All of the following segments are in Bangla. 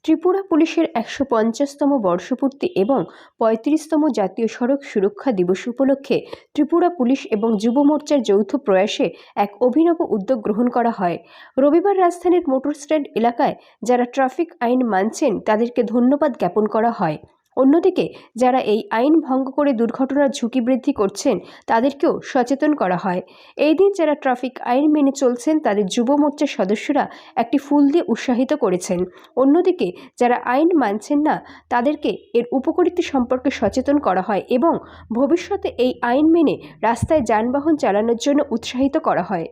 ত্রিপুরা পুলিশের ১৫০তম বর্ষপূর্তি এবং ৩৫তম জাতীয় সড়ক সুরক্ষা দিবস উপলক্ষে ত্রিপুরা পুলিশ এবং যুব মোর্চার যৌথ প্রয়াসে এক অভিনব উদ্যোগ গ্রহণ করা হয়। রবিবার রাজধানীর মোটর স্ট্যান্ড এলাকায় যারা ট্রাফিক আইন মানছেন তাদেরকে ধন্যবাদ জ্ঞাপন করা হয়। অন্যদিকে যারা এই আইন ভঙ্গ করে দুর্ঘটনার ঝুঁকি বৃদ্ধি করছেন তাদেরকেও সচেতন করা হয়। এই দিন যারা ট্রাফিক আইন মেনে চলছেন তাদের যুব মোর্চার সদস্যরা একটি ফুল দিয়ে উৎসাহিত করেছেন। অন্যদিকে যারা আইন মানছেন না তাদেরকে এর উপকারিতা সম্পর্কে সচেতন করা হয় এবং ভবিষ্যতে এই আইন মেনে রাস্তায় যানবাহন চালানোর জন্য উৎসাহিত করা হয়।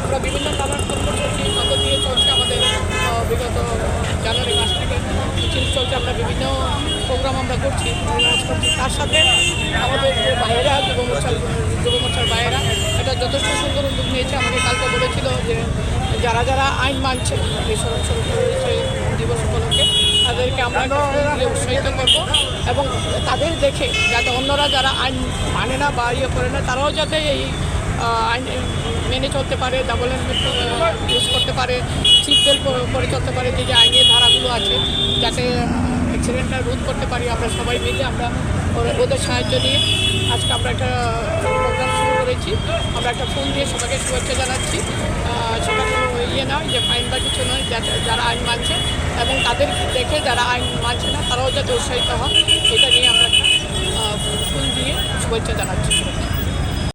আমরা বিভিন্ন নানান কর্মসূচি মধ্য দিয়ে চলছে আমাদের বিগত জানুয়ারি মাস থেকে মিছিল চলছে। আমরা বিভিন্ন প্রোগ্রাম আমরা করছি, তার সাথে আমাদের যে ভাইয়েরা যুব মোর্চার ভাইয়েরা এটা যথেষ্ট সুন্দর উদ্যোগ নিয়েছে। আমাকে কালকে বলেছিল যে যারা যারা আইন মানছে এই সড়ক দিবস উপলক্ষে তাদেরকে আমরা উৎসাহিত করব এবং তাদের দেখে যাতে অন্যরা যারা আইন মানে না বা ইয়ে করে না তারাও যাতে এই আইন মেনে চলতে পারে, ডাবল হেলমেট ইউজ করতে পারে, সিট বেল্ট করে চলতে পারে, যে আইনের ধারাগুলো আছে যাতে অ্যাক্সিডেন্টটা রোধ করতে পারি। আমরা সবাই মিলে আমরা ওদের সাহায্য নিয়ে আজকে আমরা একটা প্রোগ্রাম শুরু করেছি। আমরা একটা ফোন দিয়ে সবাইকে শুভেচ্ছা জানাচ্ছি। সেটা কোনো ইয়ে নয় যে ফাইন বা কিছু নয়, যারা আইন মানছে এবং তাদের দেখে যারা আইন মানছে না তারাও যাতে উৎসাহিত হয়, এটা নিয়ে আমরা একটা ফুল দিয়ে শুভেচ্ছা জানাচ্ছি।